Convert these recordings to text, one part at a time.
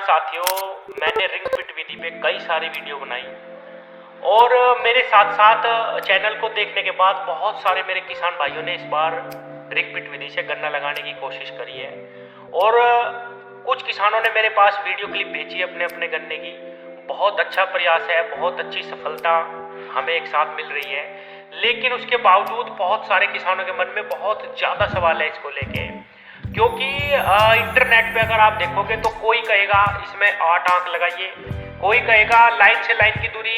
साथियों, मैंने ring fit विधि पे कई सारी वीडियो बनाई और मेरे साथ साथ चैनल को देखने के बाद बहुत सारे मेरे किसान भाइयों ने इस बार रिंग फिट विधि से गन्ना लगाने की कोशिश करी है और कुछ किसानों ने मेरे पास वीडियो क्लिप भेजी है अपने अपने गन्ने की। बहुत अच्छा प्रयास है, बहुत अच्छी सफलता हमें एक साथ मिल रही है, लेकिन उसके बावजूद बहुत सारे किसानों के मन में बहुत ज़्यादा सवाल है इसको लेके। क्योंकि इंटरनेट पे अगर आप देखोगे तो कोई कहेगा इसमें 8 आंक लगाइए, कोई कहेगा लाइन से लाइन की दूरी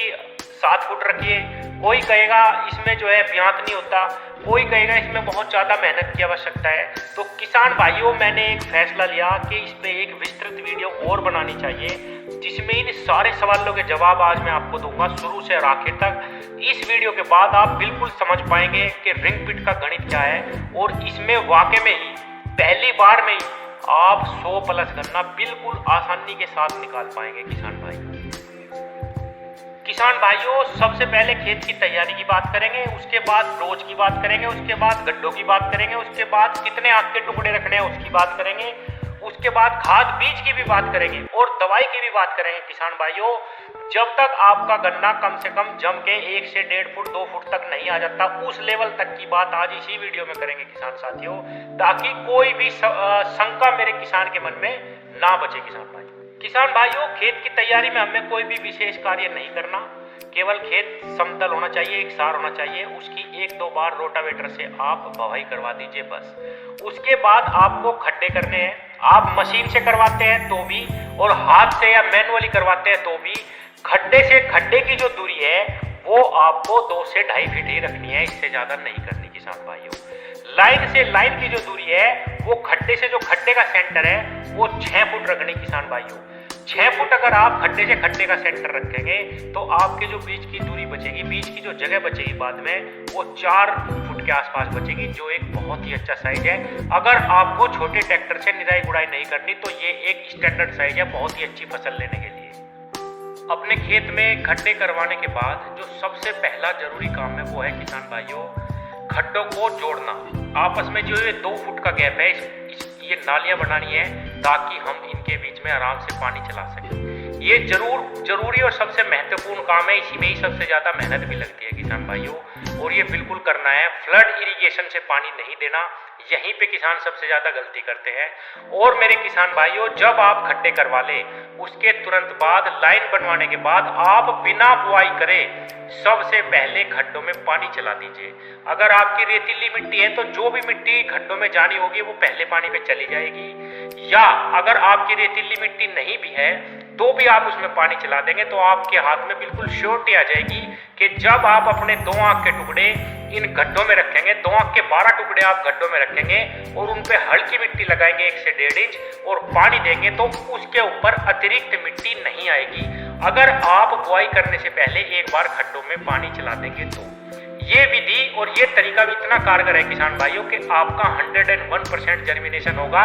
7 फुट रखिए, कोई कहेगा इसमें जो है ब्यांत नहीं होता, कोई कहेगा इसमें बहुत ज़्यादा मेहनत की आवश्यकता है। तो किसान भाइयों, मैंने एक फैसला लिया कि इस पे एक विस्तृत वीडियो और बनानी चाहिए जिसमें इन सारे सवालों के जवाब आज मैं आपको दूंगा शुरू से और आखिर तक। इस वीडियो के बाद आप बिल्कुल समझ पाएंगे कि रिंग फिट का गणित क्या है और इसमें वाकई में ही पहली बार में ही आप 100 प्लस गन्ना बिल्कुल आसानी के साथ निकाल पाएंगे। किसान भाइयों, सबसे पहले खेत की तैयारी की बात करेंगे, उसके बाद डोज की बात करेंगे, उसके बाद गड्ढों की बात करेंगे, उसके बाद कितने आंख के टुकड़े रखने हैं उसकी बात करेंगे, उसके बाद खाद बीज की भी बात करेंगे और दवाई की भी बात करेंगे। किसान भाइयों, जब तक आपका गन्ना कम से कम जम के 1 से 1.5 फुट 2 फुट तक नहीं आ जाता, उस लेवल तक की बात आज इसी वीडियो में करेंगे किसान साथियों, ताकि कोई भी शंका मेरे किसान के मन में ना बचे। किसान भाइयों, खेत की तैयारी में हमें कोई भी विशेष कार्य नहीं करना, केवल खेत समतल होना चाहिए, एकसार होना चाहिए, उसकी 1-2 बार रोटावेटर से आप बवाई करवा दीजिए बस। उसके बाद आपको खड्डे करने हैं, आप मशीन से करवाते हैं तो भी और हाथ से या मैनुअली करवाते हैं तो भी खड्डे से खड्डे की जो दूरी है वो आपको 2 से 2.5 फीट ही रखनी है, इससे ज्यादा नहीं करनी। किसान भाइयों, लाइन से लाइन की जो दूरी है वो खड्डे से जो खड्डे का सेंटर है वो 6 फुट रखनी। किसान भाइयों, 6 फुट अगर आप खड्डे से खड्डे का सेंटर रखेंगे तो आपके जो बीज की दूरी बचेगी, बीज की जो जगह बचेगी बाद में, वो 4 फुट के आसपास बचेगी, जो एक बहुत ही अच्छा साइज है। अगर आपको छोटे ट्रैक्टर से निराई गुड़ाई नहीं करनी तो ये एक स्टैंडर्ड साइज है बहुत ही अच्छी फसल लेने के लिए। अपने खेत में खड्डे करवाने के बाद जो सबसे पहला जरूरी काम है वो है किसान भाइयों, खड्डों को जोड़ना। आपस में जो ये 2 फुट का गैप है, ये नालियां बनानी है ताकि हम इनके बीच में आराम से पानी चला सकें। ये जरूरी और सबसे महत्वपूर्ण काम है, इसी में ही सबसे ज्यादा मेहनत भी लगती है किसान भाइयों, और ये बिल्कुल करना है। फ्लड इरिगेशन से पानी नहीं देना, यहीं पे किसान सबसे ज्यादा गलती करते हैं। और मेरे किसान भाइयों, जब आप खड्डे करवा ले उसके तुरंत बाद लाइन बनवाने के बाद आप बिना बुआई करे सबसे पहले खड्डों में पानी चला दीजिए। अगर आपकी रेतीली मिट्टी है तो जो भी मिट्टी खड्डों में जानी होगी वो पहले पानी पे चली जाएगी, या अगर आपकी रेतीली मिट्टी नहीं भी है तो भी आप उसमें पानी चला देंगे तो आपके हाथ में बिल्कुल श्योरिटी आ जाएगी कि जब आप अपने 2 आंख के टुकड़े इन गड्ढों में रखेंगे, 2 आंख के 12 टुकड़े आप गड्ढों में रखेंगे और उन पे हल्की मिट्टी लगाएंगे 1 से 1.5 इंच और पानी देंगे तो उसके ऊपर अतिरिक्त मिट्टी नहीं आएगी। अगर आप बुआई करने से पहले एक बार खड्डों में पानी चला देंगे तो ये विधि और ये तरीका भी इतना कारगर है किसान भाइयों कि आपका 101% जर्मिनेशन होगा।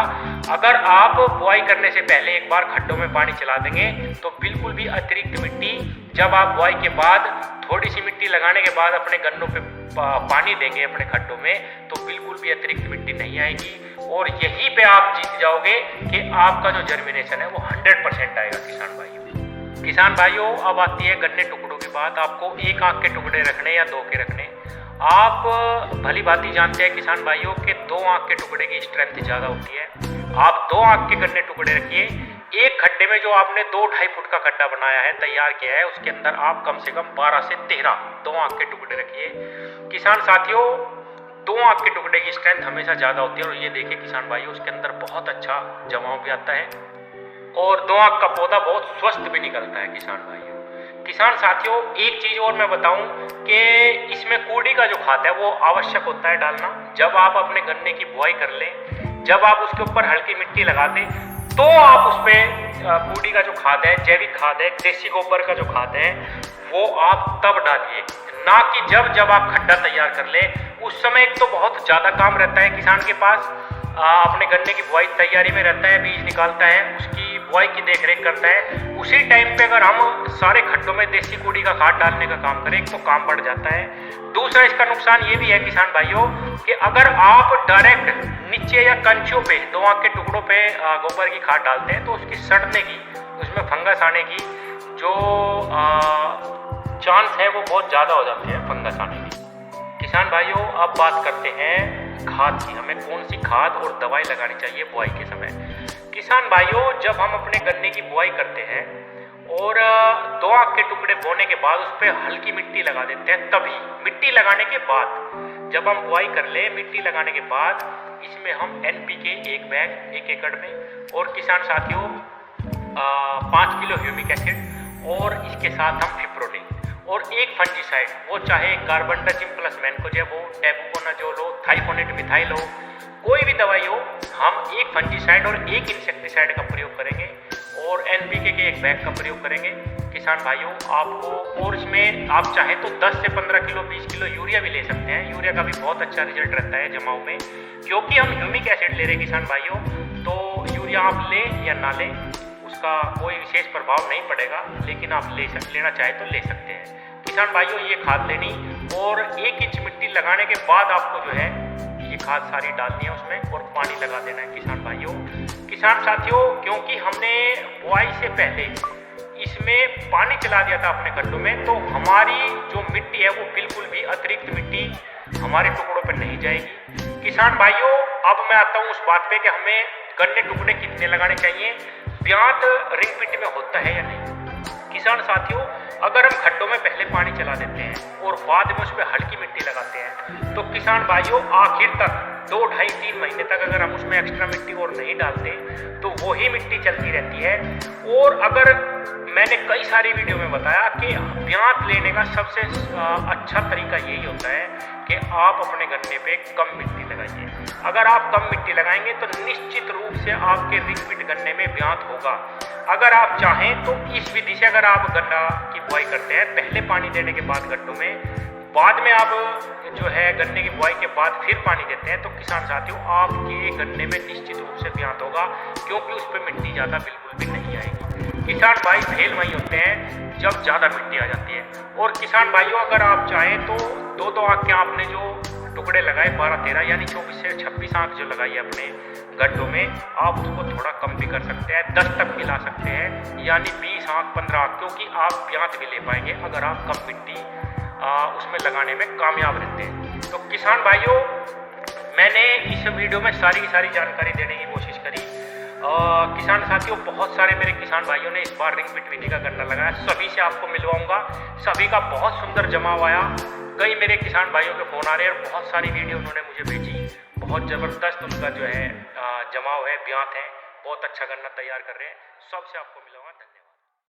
अगर आप बुआई करने से पहले एक बार खड्डों में पानी चला देंगे तो बिल्कुल भी अतिरिक्त मिट्टी, जब आप बुआई के बाद थोड़ी सी मिट्टी लगाने के बाद अपने गन्नों पे पानी देंगे अपने खड्डों में तो बिल्कुल भी अतिरिक्त मिट्टी नहीं आएगी और यहीं पे आप जीत जाओगे कि आपका जो जर्मिनेशन है वो 100% आएगा। किसान भाइयों, अब आती है गन्ने टुकड़ों की बात। आपको 1 आंख के टुकड़े रखने या 2 के रखने। आप भली भांति जानते हैं किसान भाइयों कि 2 आंख के टुकड़े की स्ट्रेंथ ज्यादा होती है। आप 2 आंख के गन्ने टुकड़े रखिए। एक खड्डे में जो आपने 2-2.5 फुट का खड्डा बनाया है, तैयार किया है, उसके अंदर आप कम से कम 12 से 13 2 आंख के टुकड़े रखिए। किसान साथियों, 2 आंख के टुकड़े की स्ट्रेंथ हमेशा ज्यादा होती है और ये देखिए किसान भाइयों, उसके अंदर बहुत अच्छा जमाव भी आता है और 2 आंख का पौधा बहुत स्वस्थ भी निकलता है। किसान साथियों, एक चीज और मैं बताऊं कि इसमें कूड़ी का जो खाद है वो आवश्यक होता है डालना। जब आप अपने गन्ने की बुआई कर लें, जब आप उसके ऊपर हल्की मिट्टी लगा दें तो आप उस पे कूड़ी का जो खाद है, जैविक खाद है, देसी गोबर का जो खाद है वो आप तब डालिए, ना कि जब आप खड्डा तैयार कर ले। उस समय एक तो बहुत ज्यादा काम रहता है किसान के पास, अपने गन्ने की बुआई तैयारी में रहता है, बीज निकालता है, उसकी बुआई की देखरेख करता है। उसी टाइम पे अगर हम सारे खड्डों में देसी कूड़ी का खाद डालने का काम करें तो काम बढ़ जाता है। दूसरा इसका नुकसान ये भी है किसान भाइयों कि अगर आप डायरेक्ट नीचे या कंचों पे 2 आंख के टुकड़ों पे गोबर की खाद डालते हैं तो उसकी सड़ने की फंगस आने की जो चांस है वो बहुत ज़्यादा हो जाते हैं फंगस आने की। किसान भाइयों, अब बात करते हैं खाद की। हमें कौन सी खाद और दवाई लगानी चाहिए बुआई के समय। किसान भाइयों, जब हम अपने गन्ने की बुआई करते हैं और 2 आंख के टुकड़े बोने के बाद उस पर हल्की मिट्टी लगा देते हैं, तभी मिट्टी लगाने के बाद जब हम बुआई कर ले, मिट्टी लगाने के बाद इसमें हम NPK 1 बैग 1 एकड़ में और किसान साथियों 5 किलो ह्यूमिक एसिड और इसके साथ हम फिप्रोनिल और एक फंजीसाइड, वो चाहे कार्बेंडाजिम प्लस मैनकोजेब हो, टेबुकोनाजोल हो, थाइफोनेट मिथाइल हो, कोई भी दवाई हो, हम एक फंजीसाइड और एक इंसेक्टिसाइड का प्रयोग करेंगे और NPK के 1 बैग का प्रयोग करेंगे। किसान भाइयों, आपको और इसमें आप चाहें तो 10 से 15 किलो 20 किलो यूरिया भी ले सकते हैं। यूरिया का भी बहुत अच्छा रिजल्ट रहता है जमाव में, क्योंकि हम ह्यूमिक एसिड ले रहे हैं किसान भाइयों, तो यूरिया आप लें या ना लें उसका कोई विशेष प्रभाव नहीं पड़ेगा, लेकिन आप लेना चाहे तो ले सकते हैं। किसान भाइयों, ये खाद लेनी और 1 इंच मिट्टी लगाने के बाद आपको जो है ये खाद सारी डालनी है उसमें और पानी लगा देना है किसान भाइयों। किसान साथियों, क्योंकि हमने बुआई से पहले इसमें पानी चला दिया था अपने गड्ढों में, तो हमारी जो मिट्टी है वो बिल्कुल भी अतिरिक्त मिट्टी हमारे टुकड़ों पर नहीं जाएगी। किसान भाइयों, अब मैं आता हूँ उस बात पे कि हमें गन्ने टुकड़े कितने लगाने चाहिए, ब्यात रिंग पिट में होता है या नहीं। किसान साथियों, अगर हम खड्डों में पहले पानी चला देते हैं और बाद में उस पर हल्की मिट्टी लगाते हैं, तो किसान भाइयों आखिर तक 2, 2.5, 3 महीने तक अगर हम उसमें एक्स्ट्रा मिट्टी और नहीं डालते तो वही मिट्टी चलती रहती है। और अगर मैंने कई सारी वीडियो में बताया कि ब्यात लेने का सबसे अच्छा तरीका यही होता है कि आप अपने गन्ने पे कम मिट्टी लगाइए। अगर आप कम मिट्टी लगाएंगे तो निश्चित रूप से आपके रिंग पिट गन्ने में ब्यात होगा। अगर आप चाहें तो इस विधि से अगर आप गन्ना की बुआई करते हैं, पहले पानी देने के बाद गड्ढों में, बाद में आप जो है गन्ने की बुआई के बाद फिर पानी देते हैं, तो किसान साथियों आपके गन्ने में निश्चित रूप से ब्यात होगा, क्योंकि उस पर मिट्टी ज़्यादा बिल्कुल भी नहीं आएगी। किसान भाई फेल वही होते हैं जब ज़्यादा मिट्टी आ जाती है। और किसान भाइयों, अगर आप चाहें तो 2-2 आंख के आपने जो टुकड़े लगाए 12-13 यानी 24 से 26 आंख जो लगाई है अपने गड्ढों में, आप उसको थोड़ा कम भी कर सकते हैं, 10 तक मिला सकते हैं, यानी 20 आंख 15 आंख, क्योंकि आप ब्यात भी ले पाएंगे अगर आप कम मिट्टी उसमें लगाने में कामयाब रहते हैं। तो किसान भाइयों, मैंने इस वीडियो में सारी की सारी जानकारी देने की कोशिश करी। किसान साथियों, बहुत सारे मेरे किसान भाइयों ने इस बार रिंग पिट विधि का गन्ना लगाया, सभी से आपको मिलवाऊंगा। सभी का बहुत सुंदर जमाव आया। कई मेरे किसान भाइयों के फोन आ रहे हैं और बहुत सारी वीडियो उन्होंने मुझे भेजी। बहुत ज़बरदस्त उनका जो है जमाव है, ब्यात है, बहुत अच्छा गन्ना तैयार कर रहे हैं। सबसे आपको मिलूंगा। धन्यवाद।